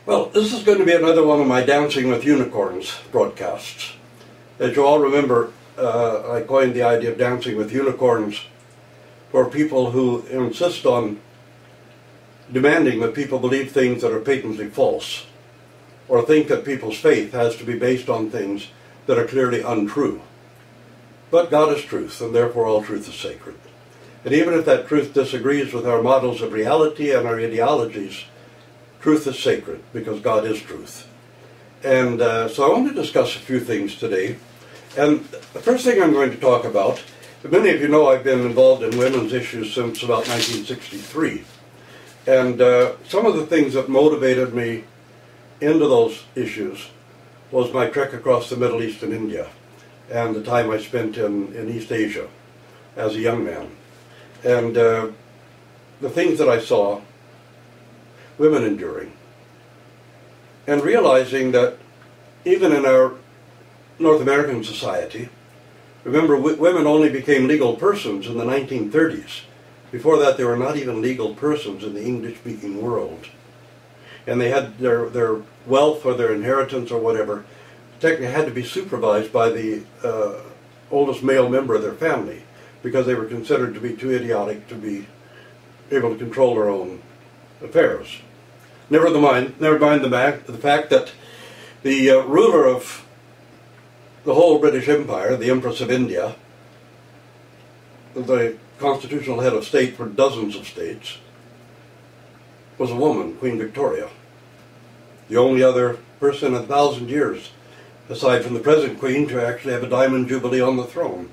Well, this is going to be another one of my Dancing with Unicorns broadcasts. As you all remember, I coined the idea of dancing with unicorns for people who insist on demanding that people believe things that are patently false, or think that people's faith has to be based on things that are clearly untrue. But God is truth, and therefore all truth is sacred. And even if that truth disagrees with our models of reality and our ideologies, truth is sacred, because God is truth. And so I want to discuss a few things today. And the first thing I'm going to talk about, many of you know I've been involved in women's issues since about 1963. And some of the things that motivated me into those issues was my trek across the Middle East and India, and the time I spent in East Asia as a young man. And the things that I saw women enduring, and realizing that even in our North American society, remember, women only became legal persons in the 1930s. Before that, they were not even legal persons in the English-speaking world. And they had their wealth or their inheritance or whatever, technically had to be supervised by the oldest male member of their family, because they were considered to be too idiotic to be able to control their own affairs. Never mind the fact that the ruler of the whole British Empire, the Empress of India, the constitutional head of state for dozens of states, was a woman, Queen Victoria. The only other person in 1,000 years, aside from the present Queen, to actually have a diamond jubilee on the throne.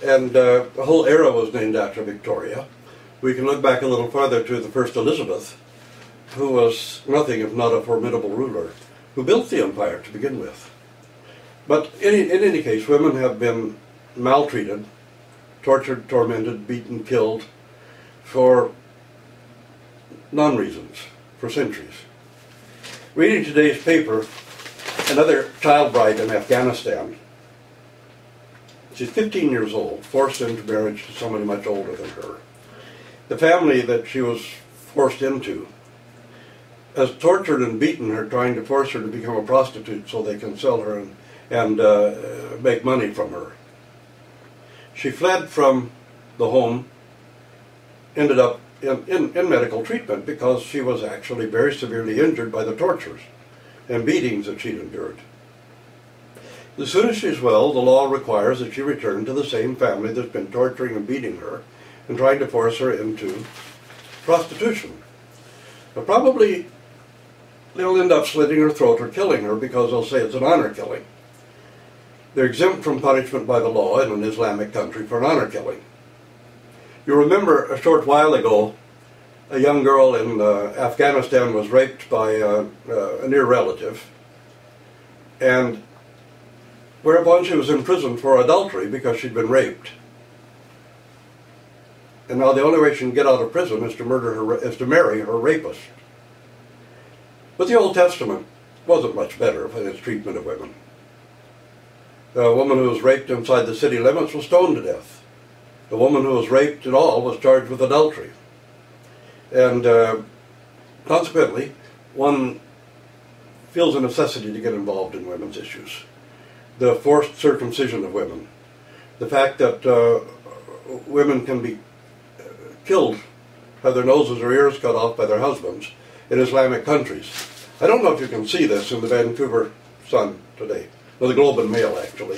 And the whole era was named after Victoria. We can look back a little farther to the first Elizabeth, who was nothing if not a formidable ruler, who built the empire to begin with. But in any case, women have been maltreated, tortured, tormented, beaten, killed for non-reasons, for centuries. Reading today's paper, another child bride in Afghanistan. She's 15 years old, forced into marriage to somebody much older than her. The family that she was forced into has tortured and beaten her, trying to force her to become a prostitute so they can sell her and make money from her. She fled from the home, ended up in medical treatment because she was actually very severely injured by the tortures and beatings that she'd endured. As soon as she's well, the law requires that she return to the same family that's been torturing and beating her and trying to force her into prostitution. But probably they'll end up slitting her throat or killing her, because they'll say it's an honor killing. They're exempt from punishment by the law in an Islamic country for an honor killing. You remember a short while ago, a young girl in Afghanistan was raped by a near relative, and whereupon she was imprisoned for adultery because she'd been raped. And now the only way she can get out of prison is to marry her rapist. But the Old Testament wasn't much better in its treatment of women. The woman who was raped inside the city limits was stoned to death. The woman who was raped at all was charged with adultery. And consequently, one feels a necessity to get involved in women's issues. The forced circumcision of women. The fact that women can be killed, have their noses or ears cut off by their husbands in Islamic countries. I don't know if you can see this in the Vancouver Sun today, or the Globe and Mail actually.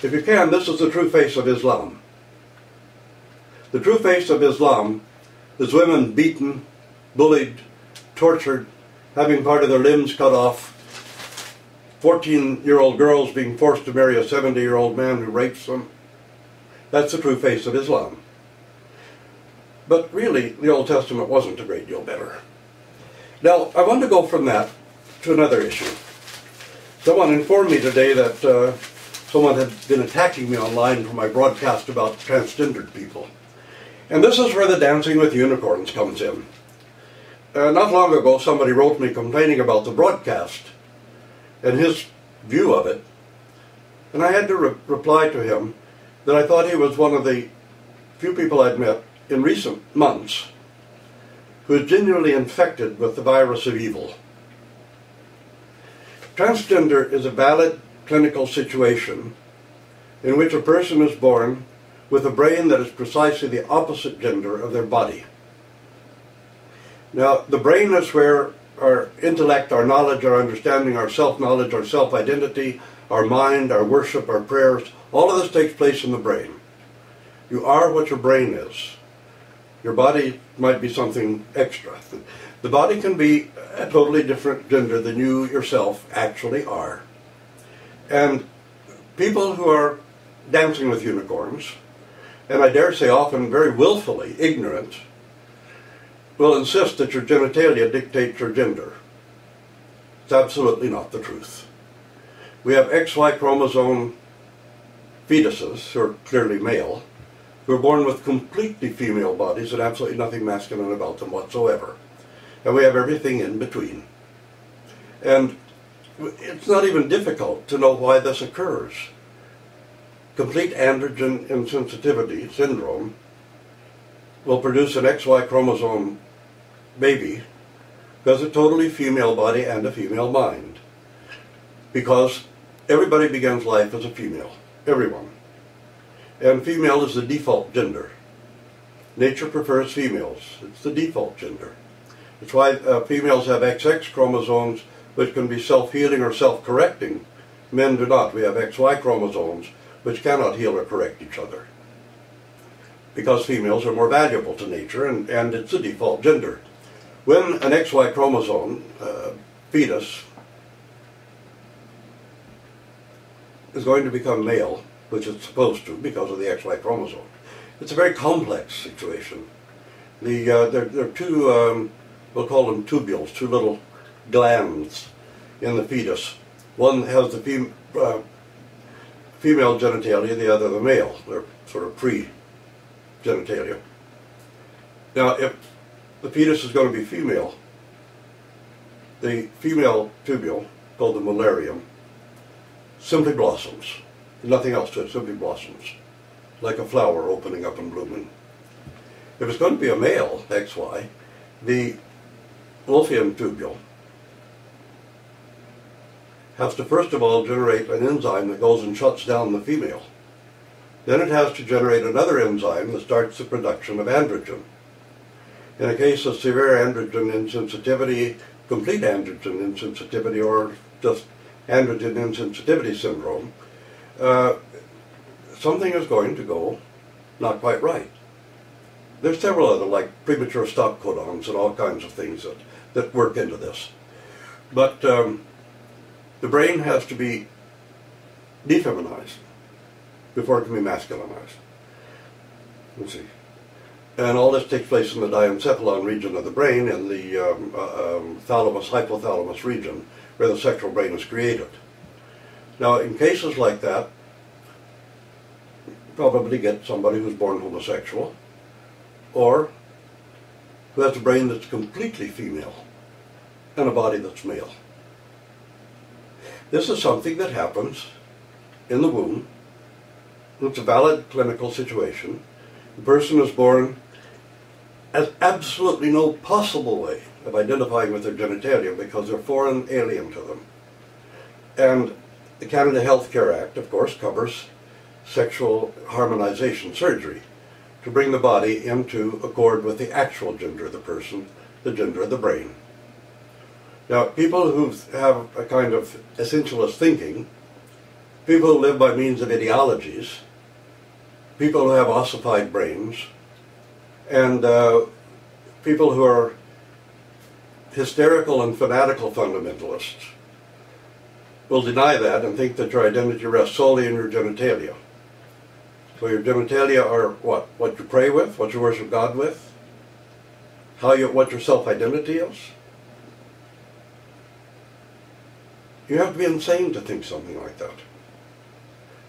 If you can, this is the true face of Islam. The true face of Islam is women beaten, bullied, tortured, having part of their limbs cut off, 14-year-old girls being forced to marry a 70-year-old man who rapes them. That's the true face of Islam. But really, the Old Testament wasn't a great deal better. Now, I want to go from that to another issue. Someone informed me today that someone had been attacking me online for my broadcast about transgendered people. And this is where the Dancing with Unicorns comes in. Not long ago, somebody wrote me complaining about the broadcast and his view of it. And I had to reply to him that I thought he was one of the few people I'd met in recent months who is genuinely infected with the virus of evil. Transgender is a valid clinical situation in which a person is born with a brain that is precisely the opposite gender of their body. Now, the brain is where our intellect, our knowledge, our understanding, our self-knowledge, our self-identity, our mind, our worship, our prayers, all of this takes place in the brain. You are what your brain is. Your body might be something extra. The body can be a totally different gender than you yourself actually are. And people who are dancing with unicorns, and I dare say often very willfully ignorant, will insist that your genitalia dictate your gender. It's absolutely not the truth. We have XY chromosome fetuses, who are clearly male, who are born with completely female bodies and absolutely nothing masculine about them whatsoever. And we have everything in between. And it's not even difficult to know why this occurs. Complete androgen insensitivity syndrome will produce an XY chromosome baby who has a totally female body and a female mind. Because everybody begins life as a female. Everyone. And female is the default gender. Nature prefers females. It's the default gender. It's why females have XX chromosomes which can be self-healing or self-correcting. Men do not. We have XY chromosomes which cannot heal or correct each other. Because females are more valuable to nature, and it's the default gender. When an XY chromosome fetus is going to become male, which it's supposed to because of the XY chromosome, it's a very complex situation. There are two, we'll call them tubules, two little glands in the fetus. One has the female genitalia, the other the male. They're sort of pre-genitalia. Now, if the fetus is going to be female, the female tubule, called the mullerium, simply blossoms. Nothing else to it, simply blossoms. Like a flower opening up and blooming. If it's going to be a male, XY, the Wolffian tubule has to first of all generate an enzyme that goes and shuts down the female. Then it has to generate another enzyme that starts the production of androgen. In a case of severe androgen insensitivity, complete androgen insensitivity, or just androgen insensitivity syndrome, something is going to go not quite right. There's several other, like premature stop codons and all kinds of things that work into this. But the brain has to be defeminized before it can be masculinized. Let's see. And all this takes place in the diencephalon region of the brain, in the thalamus-hypothalamus region, where the sexual brain is created. Now, in cases like that, you probably get somebody who's born homosexual, or who has a brain that's completely female, and a body that's male. This is something that happens in the womb. It's a valid clinical situation. The person is born has absolutely no possible way of identifying with their genitalia because they're foreign, alien to them. And the Canada Health Care Act, of course, covers sexual harmonization surgery to bring the body into accord with the actual gender of the person, the gender of the brain. Now, people who have a kind of essentialist thinking, people who live by means of ideologies, people who have ossified brains, and people who are hysterical and fanatical fundamentalists will deny that and think that your identity rests solely in your genitalia. So your genitalia are what? What you pray with, what you worship God with, what your self-identity is. You have to be insane to think something like that.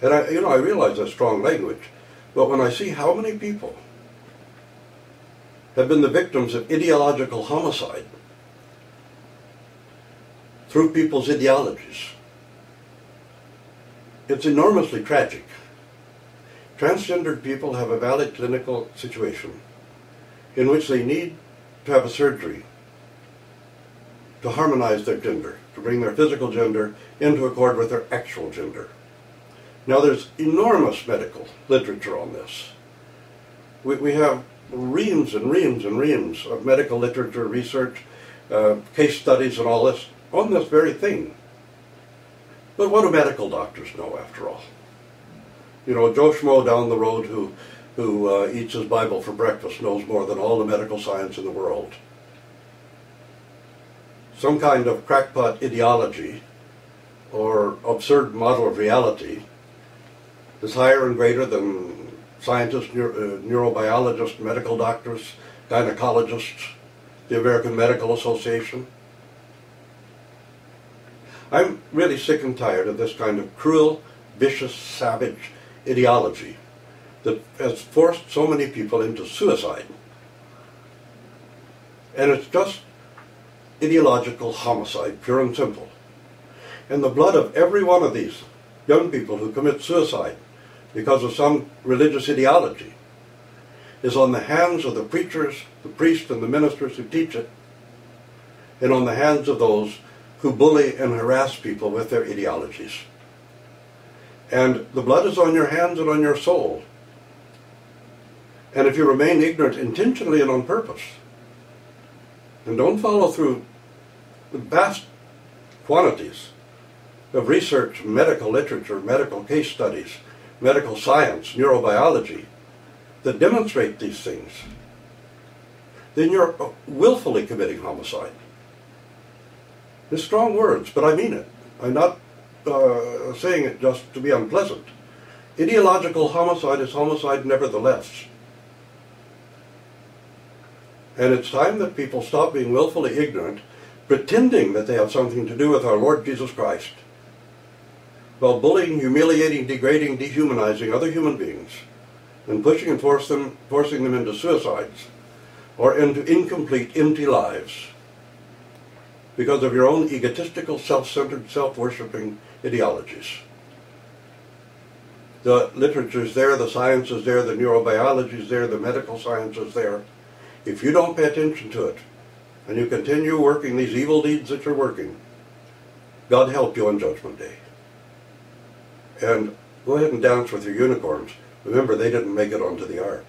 And I realize that's strong language, but when I see how many people have been the victims of ideological homicide through people's ideologies, it's enormously tragic. Transgendered people have a valid clinical situation in which they need to have a surgery to harmonize their gender, to bring their physical gender into accord with their actual gender. Now there's enormous medical literature on this. We have reams and reams and reams of medical literature, research, case studies and all this on this very thing. But what do medical doctors know after all? You know, Joe Schmo down the road who eats his Bible for breakfast knows more than all the medical science in the world. Some kind of crackpot ideology or absurd model of reality is higher and greater than scientists, neurobiologists, medical doctors, gynecologists, the American Medical Association. I'm really sick and tired of this kind of cruel, vicious, savage ideology that has forced so many people into suicide. And it's just ideological homicide, pure and simple. And the blood of every one of these young people who commit suicide because of some religious ideology is on the hands of the preachers, the priests, and the ministers who teach it, and on the hands of those who bully and harass people with their ideologies. And the blood is on your hands and on your soul. And if you remain ignorant intentionally and on purpose, and don't follow through with vast quantities of research, medical literature, medical case studies, medical science, neurobiology, that demonstrate these things, then you're willfully committing homicide. It's strong words, but I mean it. I'm not saying it just to be unpleasant. Ideological homicide is homicide nevertheless. And it's time that people stop being willfully ignorant, pretending that they have something to do with our Lord Jesus Christ, while bullying, humiliating, degrading, dehumanizing other human beings, and pushing and forcing them into suicides, or into incomplete, empty lives, because of your own egotistical, self-centered, self-worshipping ideologies. The literature is there, the science is there, the neurobiology is there, the medical science is there. If you don't pay attention to it, and you continue working these evil deeds that you're working, God help you on Judgment Day. And go ahead and dance with your unicorns. Remember, they didn't make it onto the ark.